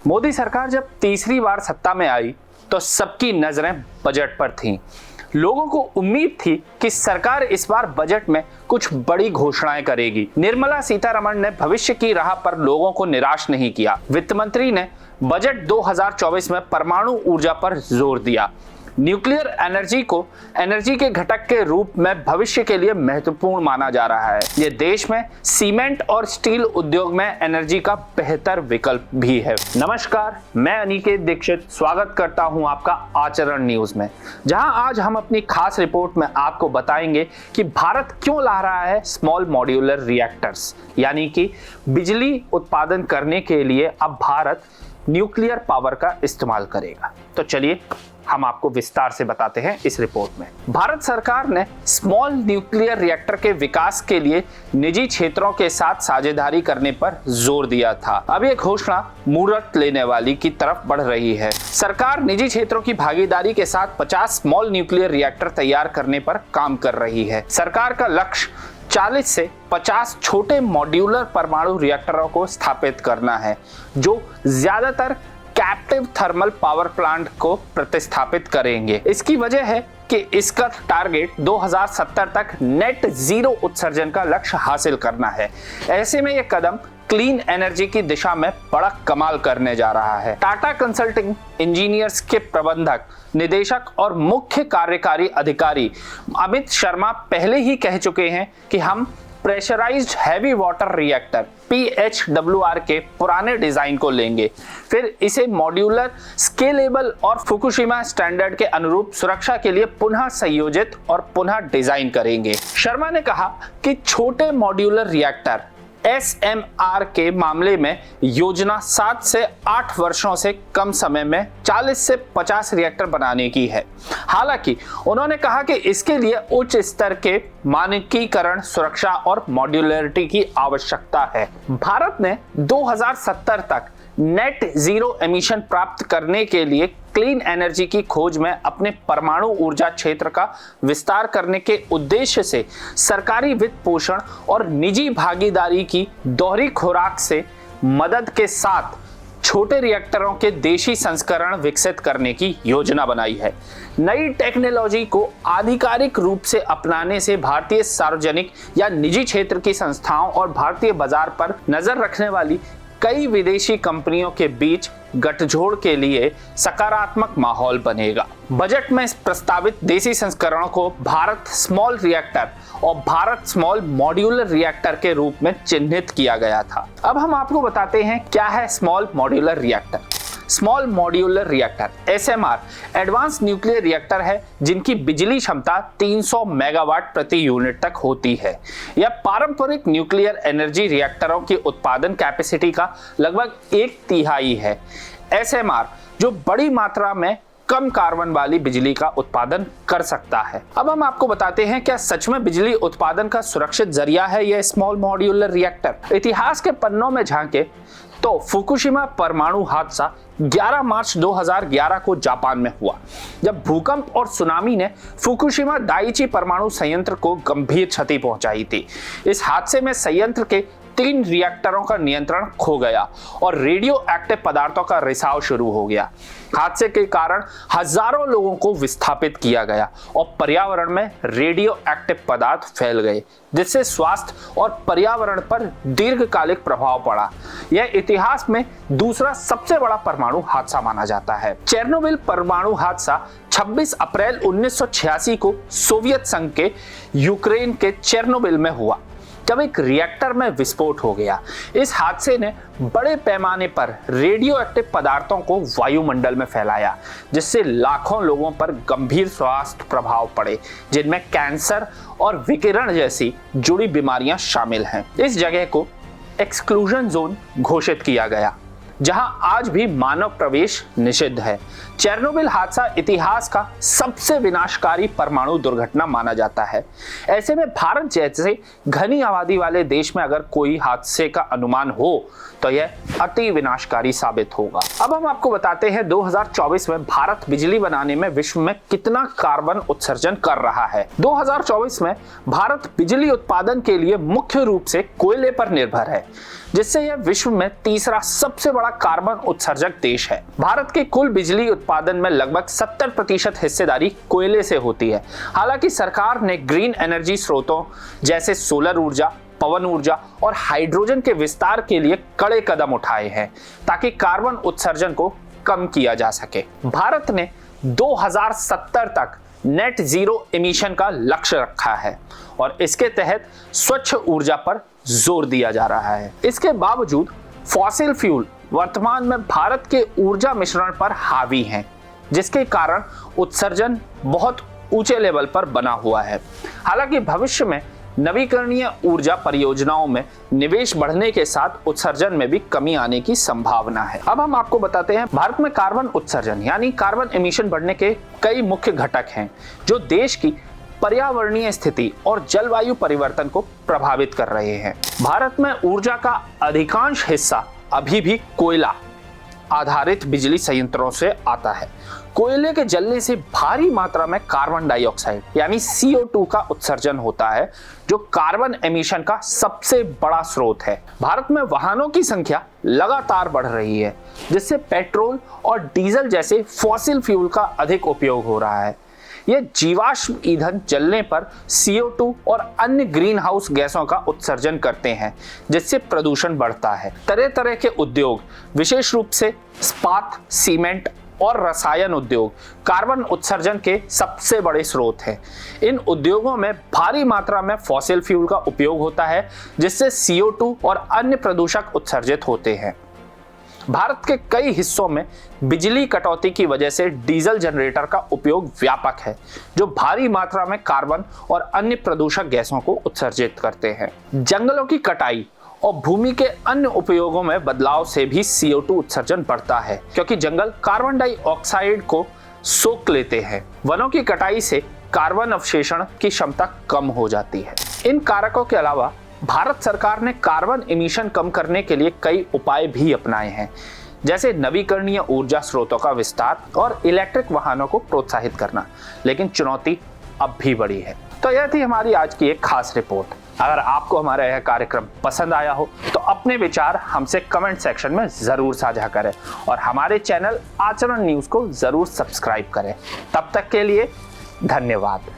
मोदी सरकार जब तीसरी बार सत्ता में आई तो सबकी नजरें बजट पर थीं। लोगों को उम्मीद थी कि सरकार इस बार बजट में कुछ बड़ी घोषणाएं करेगी। निर्मला सीतारमण ने भविष्य की राह पर लोगों को निराश नहीं किया। वित्त मंत्री ने बजट 2024 में परमाणु ऊर्जा पर जोर दिया। न्यूक्लियर एनर्जी को एनर्जी के घटक के रूप में भविष्य के लिए महत्वपूर्ण माना जा रहा है। ये देश में सीमेंट और स्टील उद्योग में एनर्जी का बेहतर विकल्प भी है। नमस्कार, मैं अनिकेत दीक्षित स्वागत करता हूं आपका आचरण न्यूज में, जहां आज हम अपनी खास रिपोर्ट में आपको बताएंगे कि भारत क्यों ला रहा है स्मॉल मॉड्यूलर रिएक्टर्स, यानी कि बिजली उत्पादन करने के लिए अब भारत न्यूक्लियर पावर का इस्तेमाल करेगा। तो चलिए हम आपको विस्तार से बताते हैं इस रिपोर्ट में। भारत सरकार ने स्मॉल न्यूक्लियर रिएक्टर के विकास के लिए निजी क्षेत्रों के साथ साझेदारी करने पर जोर दिया था। अब ये घोषणा मुहूर्त लेने वाली की तरफ बढ़ रही है। सरकार निजी क्षेत्रों की भागीदारी के साथ 50 स्मॉल न्यूक्लियर रिएक्टर तैयार करने पर काम कर रही है। सरकार का लक्ष्य 40 से 50 छोटे मॉड्यूलर परमाणु रिएक्टरों को स्थापित करना है, जो ज्यादातर कैप्टिव थर्मल पावर प्लांट को प्रतिस्थापित करेंगे। इसकी वजह है कि इसका टारगेट 2070 तक नेट जीरो उत्सर्जन का लक्ष्य हासिल करना है। ऐसे में यह कदम क्लीन एनर्जी की दिशा में बड़ा कमाल करने जा रहा है। टाटा कंसल्टिंग इंजीनियर्स के प्रबंधक निदेशक और मुख्य कार्यकारी अधिकारी अमित शर्मा पहले ही कह चुके हैं कि हम pressurised heavy water reactor PHWR के पुराने डिजाइन को लेंगे, फिर इसे मॉड्यूलर, स्केलेबल और फुकुशिमा स्टैंडर्ड के अनुरूप सुरक्षा के लिए पुनः संयोजित और पुनः डिजाइन करेंगे। शर्मा ने कहा कि छोटे मॉड्यूलर रिएक्टर SMR के मामले में योजना 7 से 8 वर्षों से कम समय में 40 से 50 रिएक्टर बनाने की है। हालांकि उन्होंने कहा कि इसके लिए उच्च स्तर के मानकीकरण, सुरक्षा और मॉड्यूलरिटी की आवश्यकता है। भारत ने 2070 तक नेट जीरो एमिशन प्राप्त करने के लिए क्लीन एनर्जी की खोज में अपने परमाणु ऊर्जा क्षेत्र का विस्तार करने के उद्देश्य से सरकारी वित्त पोषण और निजी भागीदारी की दोहरी खुराक से मदद के साथ छोटे रिएक्टरों के देशी संस्करण विकसित करने की योजना बनाई है। नई टेक्नोलॉजी को आधिकारिक रूप से अपनाने से भारतीय सार्वजनिक या निजी क्षेत्र की संस्थाओं और भारतीय बाजार पर नजर रखने वाली कई विदेशी कंपनियों के बीच गठजोड़ के लिए सकारात्मक माहौल बनेगा। बजट में प्रस्तावित देसी संस्करणों को भारत स्मॉल रिएक्टर और भारत स्मॉल मॉड्यूलर रिएक्टर के रूप में चिन्हित किया गया था। अब हम आपको बताते हैं क्या है small modular reactor. Small modular reactor SMR advance nuclear reactor है जिनकी बिजली क्षमता 300 मेगावाट प्रति यूनिट तक होती है। यह पारंपरिक न्यूक्लियर एनर्जी रिएक्टरों की उत्पादन कैपेसिटी का लगभग 1/3 है। SMR जो बड़ी मात्रा में कम कार्बन वाली बिजली का उत्पादन कर सकता है। अब हम आपको बताते हैं क्या सच में बिजली उत्पादन का सुरक्षित जरिया है यह स्मॉल मॉड्यूलर रिएक्टर। इतिहास के पन्नों में झांके तो फुकुशिमा परमाणु हादसा 11 मार्च 2011 को जापान में हुआ, जब भूकंप और सुनामी ने फुकुशिमा दाइची परमाणु संयंत्र को गंभीर क्षति पहुंचाई थी। इस हादसे में संयंत्र के 3 रिएक्टरों का नियंत्रण खो गया और रेडियो एक्टिव पदार्थों का रिसाव शुरू हो गया। हादसे के कारण हजारों लोगों को विस्थापित किया गया और पर्यावरण में रेडियो एक्टिव पदार्थ फैल गए, जिससे स्वास्थ्य और पर्यावरण पर दीर्घकालिक प्रभाव पड़ा। यह इतिहास में दूसरा सबसे बड़ा परमाणु हादसा माना जाता है। चेरनोबिल परमाणु हादसा 26 अप्रैल 1986 को सोवियत संघ के यूक्रेन के चेरनोबिल में हुआ, जब एक रिएक्टर में विस्फोट हो गया। इस हादसे ने बड़े पैमाने पर रेडियो एक्टिव पदार्थों को वायुमंडल में फैलाया, जिससे लाखों लोगों पर गंभीर स्वास्थ्य प्रभाव पड़े, जिनमें कैंसर और विकिरण जैसी जुड़ी बीमारियां शामिल हैं। इस जगह को एक्सक्लूजन जोन घोषित किया गया, जहां आज भी मानव प्रवेश निषिद्ध है। चेरनोबिल हादसा इतिहास का सबसे विनाशकारी परमाणु दुर्घटना माना जाता है। ऐसे में भारत जैसे घनी आबादी वाले देश में अगर कोई हादसे का अनुमान हो तो यह अति विनाशकारी साबित होगा। अब हम आपको बताते हैं 2024 में भारत बिजली बनाने में विश्व में कितना कार्बन उत्सर्जन कर रहा है। 2024 में भारत बिजली उत्पादन के लिए मुख्य रूप से कोयले पर निर्भर है, जिससे यह विश्व में तीसरा सबसे बड़ा बड़ा कार्बन उत्सर्जक देश है। भारत के कुल बिजली उत्पादन में लगभग 70% हिस्सेदारी कोयले से होती है। हालांकि सरकार ने ग्रीन एनर्जी स्रोतों जैसे सोलर ऊर्जा, पवन ऊर्जा और हाइड्रोजन के विस्तार के लिए कड़े कदम उठाए हैं ताकि कार्बन उत्सर्जन को कम किया जा सके। भारत ने 2070 तक नेट जीरो एमिशन का लक्ष्य रखा है और इसके तहत स्वच्छ ऊर्जा पर जोर दिया जा रहा है। इसके बावजूद फॉसिल फ्यूल वर्तमान में भारत के ऊर्जा मिश्रण पर हावी हैं, जिसके कारण उत्सर्जन बहुत ऊंचे लेवल पर बना हुआ है। हालांकि भविष्य में नवीकरणीय ऊर्जा परियोजनाओं में निवेश बढ़ने के साथ उत्सर्जन में भी कमी आने की संभावना है। अब हम आपको बताते हैं भारत में कार्बन उत्सर्जन यानी कार्बन एमिशन बढ़ने के कई मुख्य घटक हैं जो देश की पर्यावरणीय स्थिति और जलवायु परिवर्तन को प्रभावित कर रहे हैं। भारत में ऊर्जा का अधिकांश हिस्सा अभी भी कोयला आधारित बिजली संयंत्रों से आता है। कोयले के जलने से भारी मात्रा में कार्बन डाइऑक्साइड यानी CO2 का उत्सर्जन होता है, जो कार्बन एमिशन का सबसे बड़ा स्रोत है। भारत में वाहनों की संख्या लगातार बढ़ रही है, जिससे पेट्रोल और डीजल जैसे फॉसिल फ्यूल का अधिक उपयोग हो रहा है। यह जीवाश्म ईंधन जलने पर CO2 और अन्य ग्रीन हाउस गैसों का उत्सर्जन करते हैं, जिससे प्रदूषण बढ़ता है। तरह तरह के उद्योग, विशेष रूप से इस्पात, सीमेंट और रसायन उद्योग कार्बन उत्सर्जन के सबसे बड़े स्रोत हैं। इन उद्योगों में भारी मात्रा में फॉसिल फ्यूल का उपयोग होता है, जिससे CO2 और अन्य प्रदूषक उत्सर्जित होते हैं। भारत के कई हिस्सों में बिजली कटौती की वजह से डीजल जनरेटर का उपयोग व्यापक है, जो भारी मात्रा में कार्बन और अन्य प्रदूषक गैसों को उत्सर्जित करते हैं। जंगलों की कटाई और भूमि के अन्य उपयोगों में बदलाव से भी CO2 उत्सर्जन बढ़ता है, क्योंकि जंगल कार्बन डाइऑक्साइड को सोख लेते हैं। वनों की कटाई से कार्बन अवशेषण की क्षमता कम हो जाती है। इन कारकों के अलावा भारत सरकार ने कार्बन एमिशन कम करने के लिए कई उपाय भी अपनाए हैं, जैसे नवीकरणीय ऊर्जा स्रोतों का विस्तार और इलेक्ट्रिक वाहनों को प्रोत्साहित करना। लेकिन चुनौती अब भी बड़ी है। तो यह थी हमारी आज की एक खास रिपोर्ट। अगर आपको हमारा यह कार्यक्रम पसंद आया हो तो अपने विचार हमसे कमेंट सेक्शन में जरूर साझा करें और हमारे चैनल आचरण न्यूज को जरूर सब्सक्राइब करें। तब तक के लिए धन्यवाद।